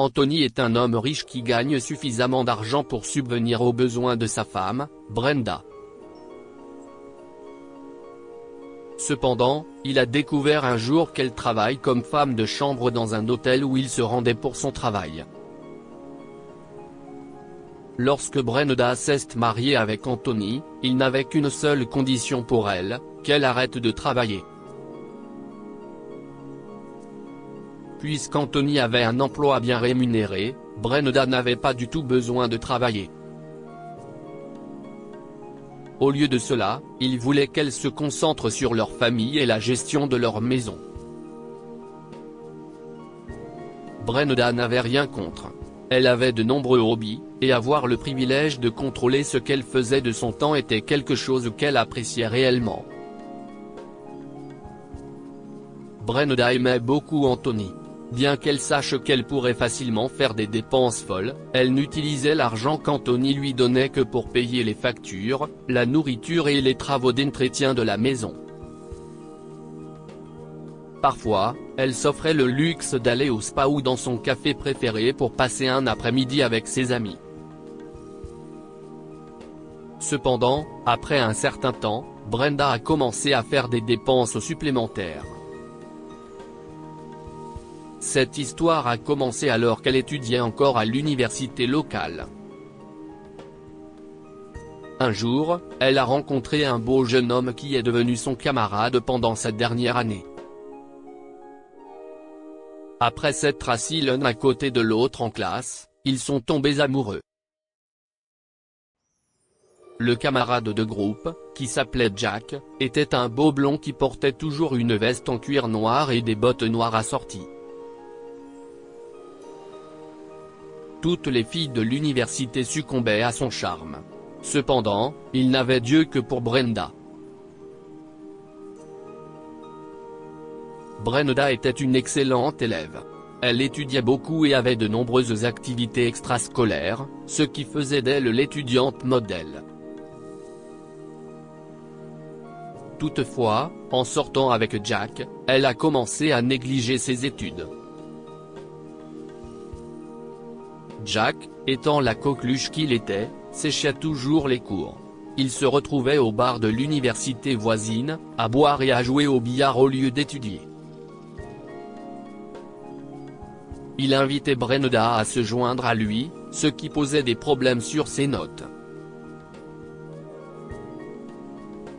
Anthony est un homme riche qui gagne suffisamment d'argent pour subvenir aux besoins de sa femme, Brenda. Cependant, il a découvert un jour qu'elle travaille comme femme de chambre dans un hôtel où il se rendait pour son travail. Lorsque Brenda s'est mariée avec Anthony, il n'avait qu'une seule condition pour elle, qu'elle arrête de travailler. Puisqu'Anthony avait un emploi bien rémunéré, Brenda n'avait pas du tout besoin de travailler. Au lieu de cela, il voulait qu'elle se concentre sur leur famille et la gestion de leur maison. Brenda n'avait rien contre. Elle avait de nombreux hobbies, et avoir le privilège de contrôler ce qu'elle faisait de son temps était quelque chose qu'elle appréciait réellement. Brenda aimait beaucoup Anthony. Bien qu'elle sache qu'elle pourrait facilement faire des dépenses folles, elle n'utilisait l'argent qu'Anthony lui donnait que pour payer les factures, la nourriture et les travaux d'entretien de la maison. Parfois, elle s'offrait le luxe d'aller au spa ou dans son café préféré pour passer un après-midi avec ses amis. Cependant, après un certain temps, Brenda a commencé à faire des dépenses supplémentaires. Cette histoire a commencé alors qu'elle étudiait encore à l'université locale. Un jour, elle a rencontré un beau jeune homme qui est devenu son camarade pendant sa dernière année. Après s'être assis l'un à côté de l'autre en classe, ils sont tombés amoureux. Le camarade de groupe, qui s'appelait Jack, était un beau blond qui portait toujours une veste en cuir noir et des bottes noires assorties. Toutes les filles de l'université succombaient à son charme. Cependant, il n'avait d'yeux que pour Brenda. Brenda était une excellente élève. Elle étudiait beaucoup et avait de nombreuses activités extrascolaires, ce qui faisait d'elle l'étudiante modèle. Toutefois, en sortant avec Jack, elle a commencé à négliger ses études. Jack, étant la coqueluche qu'il était, séchait toujours les cours. Il se retrouvait au bar de l'université voisine, à boire et à jouer au billard au lieu d'étudier. Il invitait Brenda à se joindre à lui, ce qui posait des problèmes sur ses notes.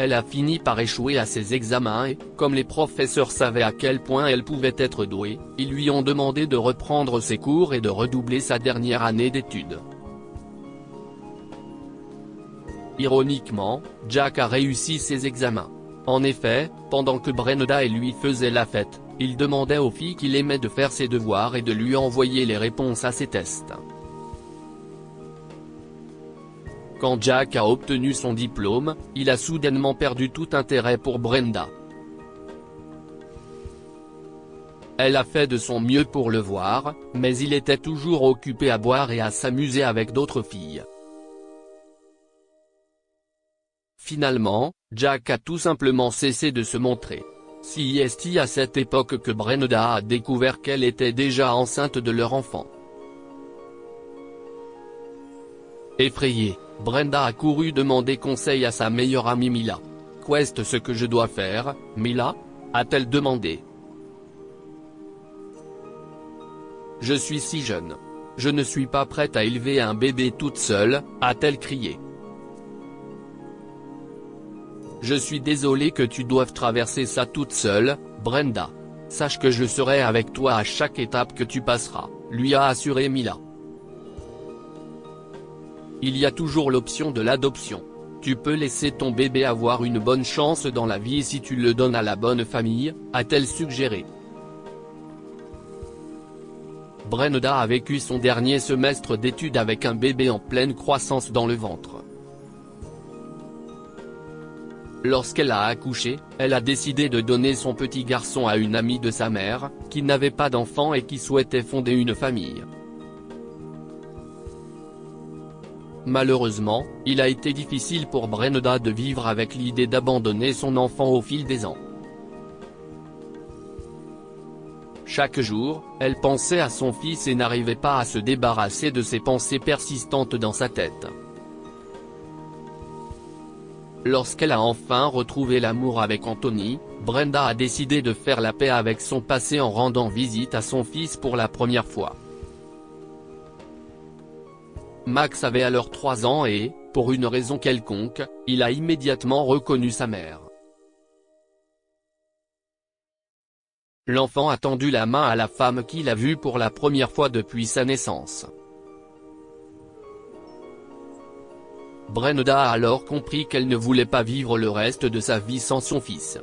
Elle a fini par échouer à ses examens et, comme les professeurs savaient à quel point elle pouvait être douée, ils lui ont demandé de reprendre ses cours et de redoubler sa dernière année d'études. Ironiquement, Jack a réussi ses examens. En effet, pendant que Brenda et lui faisaient la fête, il demandait aux filles qu'il aimait de faire ses devoirs et de lui envoyer les réponses à ses tests. Quand Jack a obtenu son diplôme, il a soudainement perdu tout intérêt pour Brenda. Elle a fait de son mieux pour le voir, mais il était toujours occupé à boire et à s'amuser avec d'autres filles. Finalement, Jack a tout simplement cessé de se montrer. C'est à cette époque que Brenda a découvert qu'elle était déjà enceinte de leur enfant. Effrayée, Brenda a couru demander conseil à sa meilleure amie Mila. « Qu'est-ce ce que je dois faire, Mila ?» a-t-elle demandé. « Je suis si jeune. Je ne suis pas prête à élever un bébé toute seule », a-t-elle crié. « Je suis désolée que tu doives traverser ça toute seule, Brenda. Sache que je serai avec toi à chaque étape que tu passeras », lui a assuré Mila. Il y a toujours l'option de l'adoption. Tu peux laisser ton bébé avoir une bonne chance dans la vie si tu le donnes à la bonne famille, a-t-elle suggéré. Brenda a vécu son dernier semestre d'études avec un bébé en pleine croissance dans le ventre. Lorsqu'elle a accouché, elle a décidé de donner son petit garçon à une amie de sa mère, qui n'avait pas d'enfant et qui souhaitait fonder une famille. Malheureusement, il a été difficile pour Brenda de vivre avec l'idée d'abandonner son enfant au fil des ans. Chaque jour, elle pensait à son fils et n'arrivait pas à se débarrasser de ces pensées persistantes dans sa tête. Lorsqu'elle a enfin retrouvé l'amour avec Anthony, Brenda a décidé de faire la paix avec son passé en rendant visite à son fils pour la première fois. Max avait alors 3 ans et, pour une raison quelconque, il a immédiatement reconnu sa mère. L'enfant a tendu la main à la femme qu'il a vue pour la première fois depuis sa naissance. Brenda a alors compris qu'elle ne voulait pas vivre le reste de sa vie sans son fils.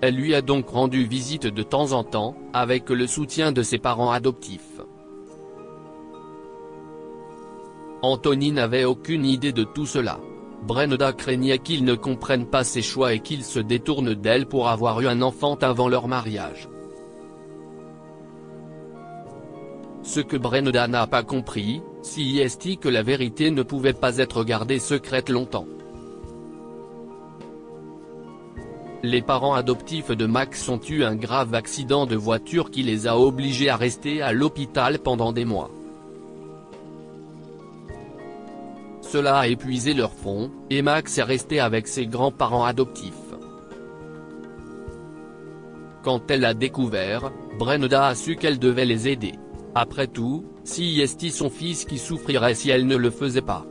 Elle lui a donc rendu visite de temps en temps, avec le soutien de ses parents adoptifs. Anthony n'avait aucune idée de tout cela. Brenda craignait qu'il ne comprenne pas ses choix et qu'il se détourne d'elle pour avoir eu un enfant avant leur mariage. Ce que Brenda n'a pas compris, c'est que la vérité ne pouvait pas être gardée secrète longtemps. Les parents adoptifs de Max ont eu un grave accident de voiture qui les a obligés à rester à l'hôpital pendant des mois. Cela a épuisé leurs fonds, et Max est resté avec ses grands-parents adoptifs. Quand elle a découvert, Brenda a su qu'elle devait les aider. Après tout, c'est son fils qui souffrirait si elle ne le faisait pas.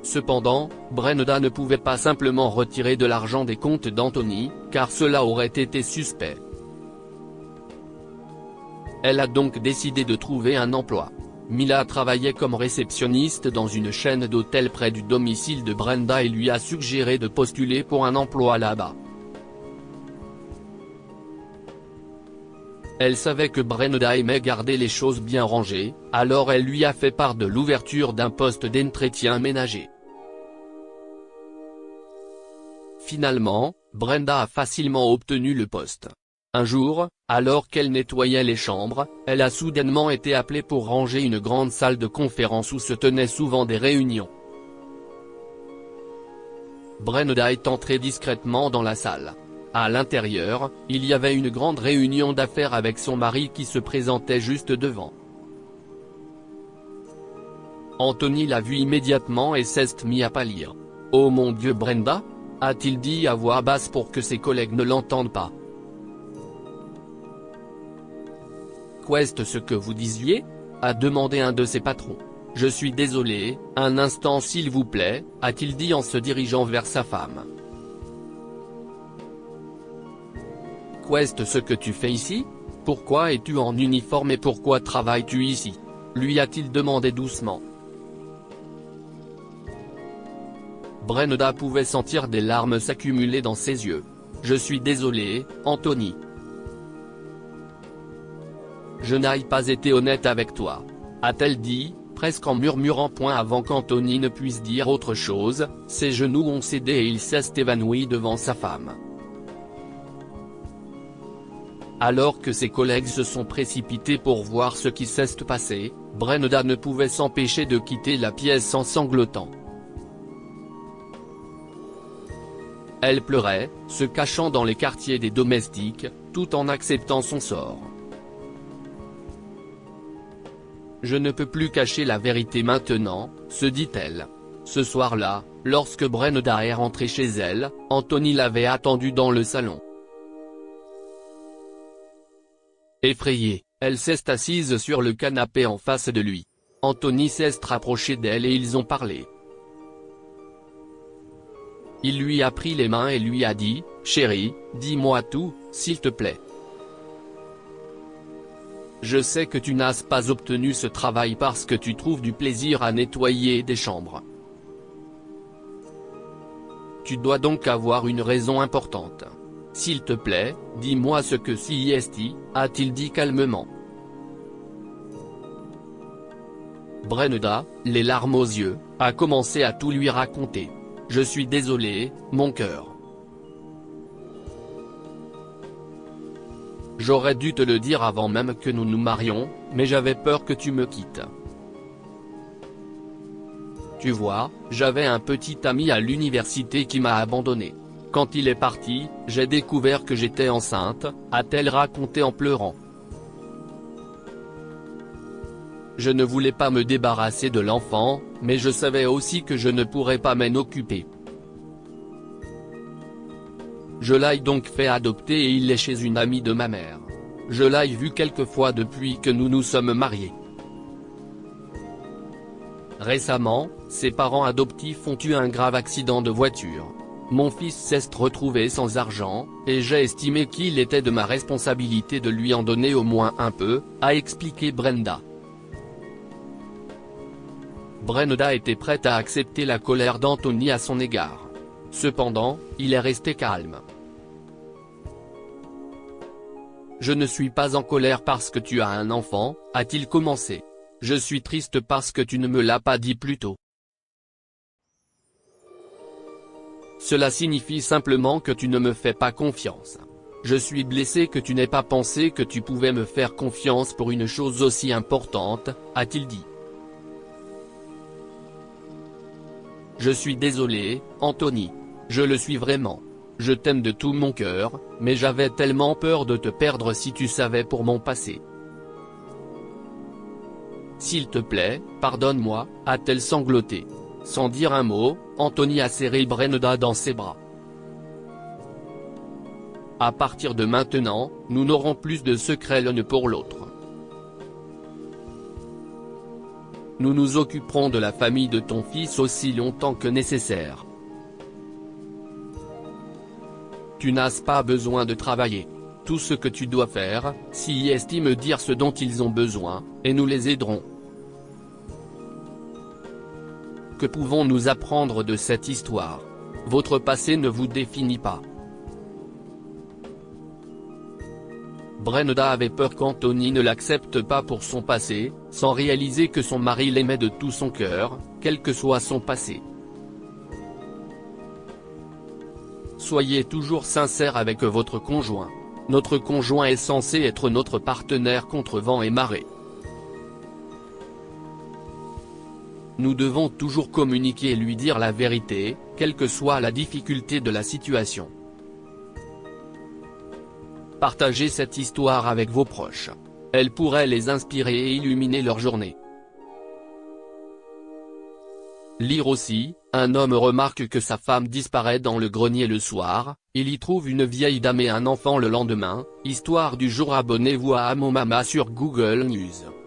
Cependant, Brenda ne pouvait pas simplement retirer de l'argent des comptes d'Anthony, car cela aurait été suspect. Elle a donc décidé de trouver un emploi. Mila travaillait comme réceptionniste dans une chaîne d'hôtels près du domicile de Brenda et lui a suggéré de postuler pour un emploi là-bas. Elle savait que Brenda aimait garder les choses bien rangées, alors elle lui a fait part de l'ouverture d'un poste d'entretien ménager. Finalement, Brenda a facilement obtenu le poste. Un jour, alors qu'elle nettoyait les chambres, elle a soudainement été appelée pour ranger une grande salle de conférence où se tenaient souvent des réunions. Brenda est entrée discrètement dans la salle. À l'intérieur, il y avait une grande réunion d'affaires avec son mari qui se présentait juste devant. Anthony l'a vue immédiatement et s'est mis à pâlir. « Oh mon Dieu Brenda !» a-t-il dit à voix basse pour que ses collègues ne l'entendent pas. « Qu'est-ce ce que vous disiez ?» a demandé un de ses patrons. « Je suis désolé, un instant s'il vous plaît », a-t-il dit en se dirigeant vers sa femme. « Qu'est ce que tu fais ici ? Pourquoi es-tu en uniforme et pourquoi travailles-tu ici ?» lui a-t-il demandé doucement. Brenda pouvait sentir des larmes s'accumuler dans ses yeux. « Je suis désolé, Anthony. Je n'ai pas été honnête avec toi. » a-t-elle dit, presque en murmurant avant qu'Anthony ne puisse dire autre chose. Ses genoux ont cédé et il s'est évanoui devant sa femme. Alors que ses collègues se sont précipités pour voir ce qui s'est passé, Brenda ne pouvait s'empêcher de quitter la pièce en sanglotant. Elle pleurait, se cachant dans les quartiers des domestiques, tout en acceptant son sort. « Je ne peux plus cacher la vérité maintenant », se dit-elle. Ce soir-là, lorsque Brenda est rentrée chez elle, Anthony l'avait attendue dans le salon. Effrayée, elle s'est assise sur le canapé en face de lui. Anthony s'est rapproché d'elle et ils ont parlé. Il lui a pris les mains et lui a dit « Chérie, dis-moi tout, s'il te plaît. Je sais que tu n'as pas obtenu ce travail parce que tu trouves du plaisir à nettoyer des chambres. Tu dois donc avoir une raison importante. S'il te plaît, dis-moi ce que c'est, a-t-il dit calmement. Brenda, les larmes aux yeux, a commencé à tout lui raconter. « Je suis désolé, mon cœur. J'aurais dû te le dire avant même que nous nous marions, mais j'avais peur que tu me quittes. Tu vois, j'avais un petit ami à l'université qui m'a abandonné. Quand il est parti, j'ai découvert que j'étais enceinte, a-t-elle raconté en pleurant. Je ne voulais pas me débarrasser de l'enfant, mais je savais aussi que je ne pourrais pas m'en occuper. Je l'ai donc fait adopter et il est chez une amie de ma mère. Je l'ai vu quelques fois depuis que nous nous sommes mariés. Récemment, ses parents adoptifs ont eu un grave accident de voiture. Mon fils s'est retrouvé sans argent, et j'ai estimé qu'il était de ma responsabilité de lui en donner au moins un peu, a expliqué Brenda. Brenda était prête à accepter la colère d'Anthony à son égard. Cependant, il est resté calme. Je ne suis pas en colère parce que tu as un enfant, a-t-il commencé. Je suis triste parce que tu ne me l'as pas dit plus tôt. Cela signifie simplement que tu ne me fais pas confiance. Je suis blessé que tu n'aies pas pensé que tu pouvais me faire confiance pour une chose aussi importante, a-t-il dit. Je suis désolé, Anthony. Je le suis vraiment. Je t'aime de tout mon cœur, mais j'avais tellement peur de te perdre si tu savais pour mon passé. S'il te plaît, pardonne-moi, a-t-elle sangloté. Sans dire un mot, Anthony a serré Brenda dans ses bras. À partir de maintenant, nous n'aurons plus de secrets l'un pour l'autre. Nous nous occuperons de la famille de ton fils aussi longtemps que nécessaire. Tu n'as pas besoin de travailler. Tout ce que tu dois faire, c'est y estime dire ce dont ils ont besoin, et nous les aiderons. Que pouvons-nous apprendre de cette histoire? Votre passé ne vous définit pas. Brenda avait peur qu'Anthony ne l'accepte pas pour son passé, sans réaliser que son mari l'aimait de tout son cœur, quel que soit son passé. Soyez toujours sincère avec votre conjoint. Notre conjoint est censé être notre partenaire contre vent et marée. Nous devons toujours communiquer et lui dire la vérité, quelle que soit la difficulté de la situation. Partagez cette histoire avec vos proches. Elle pourrait les inspirer et illuminer leur journée. Lire aussi, un homme remarque que sa femme disparaît dans le grenier le soir, il y trouve une vieille dame et un enfant le lendemain, histoire du jour. Abonnez-vous à Amo Mama sur Google News.